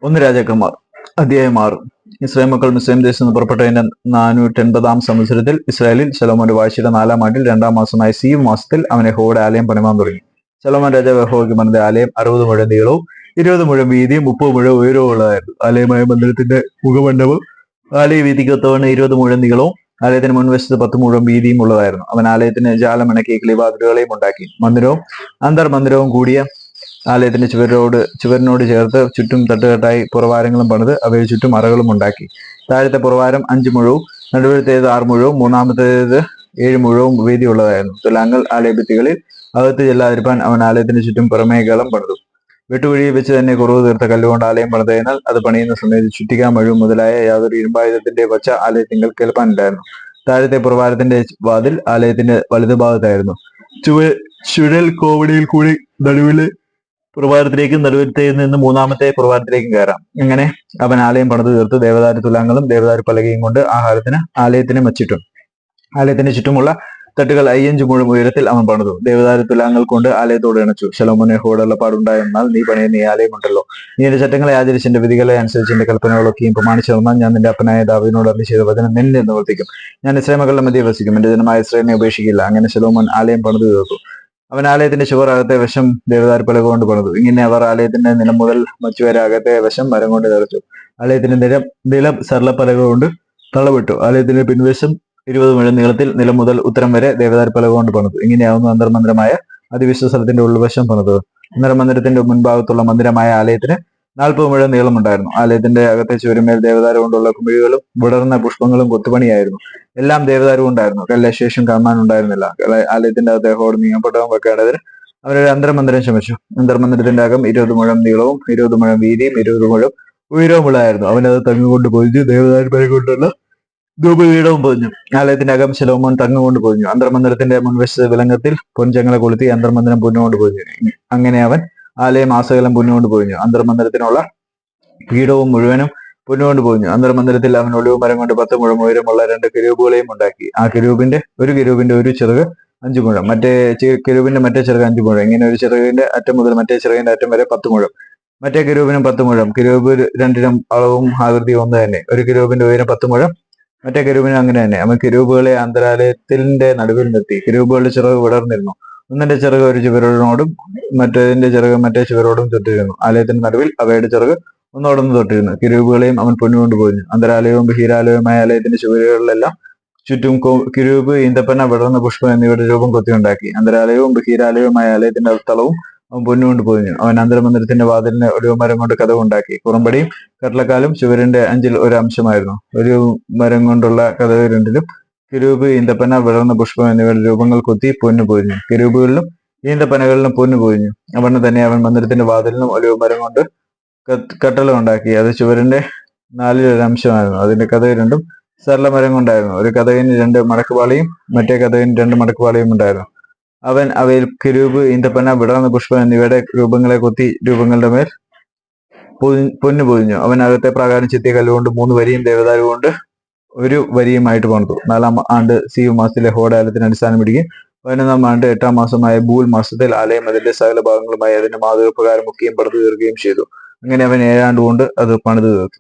ഒന്ന് രാജാക്കന്മാർ അധ്യായം 6. ഇസ്രായേൽ മക്കൾ മിസ്രൈം ദേശത്ത് നിന്ന് പുറപ്പെട്ടതിന്റെ 480 സംവത്സരത്തിൽ ഇസ്രായേലിൽ ശലോമോന്റെ വാഴ്ചയുടെ 4-ാം ആണ്ടിൽ 2-ാം മാസമായ സീവ് മാസത്തിൽ അവൻ യഹോവയുടെ ആലയം പണിവാൻ തുടങ്ങി. ശലോമോൻ രാജാവ് യഹോവയ്ക്ക് പണിത ആലയം 60 മുഴം നീളവും 20 മുഴം വീതിയും 30 മുഴം ഉയരവും ഉള്ളതായിരുന്നു. ആലയമായ മന്ദിരത്തിന്റെ മുഖമണ്ഡപം ആലയ വീതിക്ക് ഒത്തവണ്ണം 20 മുഴം നീളവും ആലയത്തിന് മുൻവശത്ത് 10 മുഴം വീതിയും ഉള്ളതായിരുന്നു. അവൻ ആലയത്തിന് ജാലമിണക്കി കിളിവാതിലുകളെയും ഉണ്ടാക്കി. മന്ദിരവും അന്തർമന്ദിരവും കൂടിയ ആലയത്തിന്റെ ചുവരിനോട് ചേർത്ത് ചുറ്റും തട്ടുകെട്ടായി പുറവാരങ്ങളും പണിത് അവയിൽ ചുറ്റും അറകളും ഉണ്ടാക്കി. താഴത്തെ പുറവാരം 5 മുഴവും നടുവിലത്തേത് 6 മുഴവും മൂന്നാമത്തേത് 7 മുഴവും വീതിയുള്ളതായിരുന്നു. തുലാങ്ങൾ ആലയഭിത്തികളിൽ അകത്ത് ചെല്ലാതിരിപ്പാൻ അവൻ ആലയത്തിന് ചുറ്റും പുറമേകളം പണിതു. വെട്ടുകുഴിയിൽ വെച്ച് തന്നെ കുറവ് തീർത്ത കല്ലുകൊണ്ട് ആലയം പണിതതിനാൽ അത് പണിയുന്ന സമയത്ത് ചുറ്റിക മഴു മുതലായ യാതൊരു ഇരുമ്പായുധത്തിന്റെ വച്ച ആലയത്തിങ്കൽ കേൾപ്പാനുണ്ടായിരുന്നു. താഴത്തെ പുറവാരത്തിന്റെ വാതിൽ ആലയത്തിന്റെ വലതുഭാഗത്തായിരുന്നു. ചുഴൽ കോവണിയിൽ കൂടി നടുവിലെ പുറവാരത്തിലേക്കും നടുവത്തേതിൽ നിന്ന് മൂന്നാമത്തെ പുറവാരത്തിലേക്കും കയറാം. അങ്ങനെ അവൻ ആലയം പണിതു തീർത്ത് ദേവദാരു തുലാങ്ങളും ദേവദാരു പലകയും കൊണ്ട് ആലയത്തിന് മച്ചിട്ടു. ആലയത്തിന് ചുറ്റുമുള്ള തട്ടുകൾ 5 മുഴം ഉയരത്തിൽ അവൻ പണിതു. ദേവദാരു തുലാങ്ങൾ കൊണ്ട് ആലയത്തോട് ഇണച്ചു. ശലോമോന് യഹോവയോടുള്ള പാടുണ്ടായെന്നാൽ, നീ പണിയുന്ന ഈ ആലയമുണ്ടല്ലോ, നീ എന്റെ ചട്ടങ്ങളെ ആചരിച്ച് എന്റെ വിധികളെ അനുസരിച്ച് എന്റെ കൽപ്പനകളൊക്കെയും പ്രമാണിച്ചു നടന്നാൽ ഞാൻ നിന്റെ അപ്പനായ ദാവീദിനോട് അരുളി ചെയ്ത വചനം നിന്നിൽ നിവർത്തിക്കും. ഞാൻ ഇസ്രായേൽ മക്കളുടെ മധ്യേ വസിക്കും, എന്റെ ജനമായ ഇസ്രായേലിനെ ഉപേക്ഷിക്കില്ല. അങ്ങനെ ശലോമോൻ ആലയം പണിതു തീർത്തു. അവൻ ആലയത്തിന്റെ ചുവർ അകത്തെ വശം ദേവദാരു പലക കൊണ്ട് പണിതു. ഇങ്ങനെ അവർ ആലയത്തിന്റെ നിലം മുതൽ മച്ചുവരെ അകത്തെ വശം മരം കൊണ്ട് നിറച്ചു. ആലയത്തിന്റെ നിലം സരളപ്പലക കൊണ്ട് തളവിട്ടു. ആലയത്തിന്റെ പിൻവശം 20 മുഴം നീളത്തിൽ നിലം മുതൽ ഉത്തരം വരെ ദേവദാരു പലക കൊണ്ട് പണിതു. ഇങ്ങനെയാവുന്നു അന്തർമന്ദിരമായ അതിവിശുദ്ധ സ്ഥലത്തിന്റെ ഉൾവശം പണിതത്. അന്തർമന്ദിരത്തിന്റെ മുൻഭാഗത്തുള്ള മന്ദിരമായ ആലയത്തിന് 40 മുഴം നീളമുണ്ടായിരുന്നു. ആലയത്തിന്റെ അകത്തെ ചുവരുമേൽ ദേവദാരു കൊണ്ടുള്ള കുമിഴികളും വിടർന്ന പുഷ്പങ്ങളും കൊത്തുപണിയായിരുന്നു. എല്ലാം ദേവദാരു കൊണ്ടായിരുന്നു. കല്ലശേഷം കാണാനുണ്ടായിരുന്നില്ല. ആലയത്തിന്റെ അകത്ത് യഹോവയോട് നിയമപ്പെട്ടവൻ വെക്കേണ്ടതിന് അവരൊരു അന്തർമന്ദിരം ശ്രമിച്ചു. അന്തർമന്ദിരത്തിന്റെ അകം 20 മുഴം നീളവും 20 മുഴം വീതിയും 20 മുഴം ഉയരവുമുള്ളതായിരുന്നു. അവനത് തങ്ങുകൊണ്ട് പൊതിഞ്ഞു. ദേവദാരു പലക കൊണ്ടുള്ള ധൂപപീഠവും പൊതിഞ്ഞു. ആലയത്തിന്റെ അകം ശലോമോൻ തങ്ങുകൊണ്ട് പൊതിഞ്ഞു. അന്തർമന്ദിരത്തിന്റെ മുൻവശത്ത് വിലങ്ങത്തിൽ പൊൻചങ്ങല കൊളുത്തി അന്തർമന്ദിരം പൊന്നുകൊണ്ട് പൊതിഞ്ഞു. അങ്ങനെ അവൻ ആലയം ആസകലം പൊന്നുകൊണ്ട് പൊതിഞ്ഞു. അന്തർമന്ദിരത്തിനുള്ള പീഠവും മുഴുവനും പൊന്നുകൊണ്ട് പൊതിഞ്ഞു. അന്തർമന്ദിരത്തിൽ അവൻ ഒലിവ് മരം കൊണ്ട് 10 മുഴം ഉയരമുള്ള 2 കെരൂബുകളെയും ഉണ്ടാക്കി. ഒരു കെരൂബിന്റെ ഒരു ചിറക് 5 മുഴം, മറ്റേ കെരൂബിന്റെ മറ്റേ ചിറക് 5 മുഴം, ഇങ്ങനെ ഒരു ചിറകിന്റെ അറ്റം മുതൽ മറ്റേ ചിറകിന്റെ അറ്റം വരെ 10 മുഴം. മറ്റേ കെരൂബിനും 10 മുഴം. കെരൂബ് രണ്ടിനും അളവും ആകൃതിയും ഒന്ന് തന്നെ. ഒരു കെരൂബിന്റെ ഉയരം 10 മുഴം, മറ്റേ കെരൂബിനും അങ്ങനെ തന്നെ. അവൻ കെരൂബുകളെ അന്തരാലയത്തിന്റെ നടുവിൽ നിർത്തി. കെരൂബുകളുടെ ചിറക് വിടർന്നിരുന്നു. ഒന്നിന്റെ ചിറക് ഒരു ചുവരോടും മറ്റേതിന്റെ ചിറക് മറ്റേ ചുവരോടും തൊട്ടിരുന്നു. ആലയത്തിന്റെ നടുവിൽ അവയുടെ ചിറക് ഒന്നോടൊന്ന് തൊട്ടിരുന്നു. കിരൂബുകളെയും അവൻ പൊന്നുകൊണ്ട് പൊതിഞ്ഞു. അന്തരാലയവും ബഹിരാലയവുമായ ആലയത്തിന്റെ ചുവരുകളിലെല്ലാം ചുറ്റും കിരൂബ്, ഈന്തപ്പന, വിടർന്ന പുഷ്പം എന്നിവയുടെ രൂപം കൊത്തിയുണ്ടാക്കി. അന്തരാലയവും ബഹിരാലയവുമായ ആലയത്തിന്റെ തളവും അവൻ പൊന്നുകൊണ്ട് പൊതിഞ്ഞു. അവൻ അന്തർമന്ദിരത്തിന്റെ വാതിലിന് ഒലിവ് മരം കൊണ്ട് കതവുണ്ടാക്കി. കുറുമ്പടിയും കട്ടളക്കാലും ചുവരിന്റെ 5-ൽ ഒരു അംശമായിരുന്നു. ഒരു മരം കൊണ്ടുള്ള കതവ് രണ്ടിലും കിരൂബ്, ഈന്തപ്പന, വിടർന്ന പുഷ്പം എന്നിവയുടെ രൂപങ്ങൾ കൊത്തി പൊന്നു പൊതിഞ്ഞു. കിരൂബുകളിലും ഈന്തപ്പനകളിലും പൊന്നു പൊതിഞ്ഞു. അവന് തന്നെ അവൻ മന്ദിരത്തിന്റെ വാതിലിനും ഒലിവ് മരം കൊണ്ട് കട്ടളം ഉണ്ടാക്കി. അത് ചുവരിന്റെ 4-ൽ ഒരു അംശമായിരുന്നു. അതിന്റെ കതക് രണ്ടും സരളമരം കൊണ്ടായിരുന്നു. ഒരു കതകിന് 2 മടക്കുപാളിയും മറ്റേ കതകിന് 2 മടക്കുപാളിയും ഉണ്ടായിരുന്നു. അവൻ അവയിൽ കിരൂബ്, ഈന്തപ്പന, വിടർന്ന പുഷ്പം എന്നിവയുടെ രൂപങ്ങളെ കൊത്തി രൂപങ്ങളുടെ മേൽ പൊന്നു പൊതിഞ്ഞു. അവൻ അകത്തെ പ്രാകാരം ചെത്തിയ കല്ലുകൊണ്ട് 3 വരിയും ദേവദാരു കൊണ്ട് 1 വരിയുമായിട്ട് പണിതു. 4-ാം ആണ്ട് സീവ് മാസത്തിൽ യഹോവയുടെ ആലയത്തിന് അടിസ്ഥാനമിടുകയും 11-ാം ആണ്ട് 8-ാം മാസമായ ബൂൽ മാസത്തിൽ ആലയം അതിന്റെ സകല ഭാഗങ്ങളുമായി അതിന്റെ മാതൃക പ്രകാരം ഒക്കെയും പണിതു തീർക്കുകയും ചെയ്തു. അങ്ങനെ അവൻ 7 ആണ്ട് കൊണ്ട് അത് പണിതു തീർത്തു.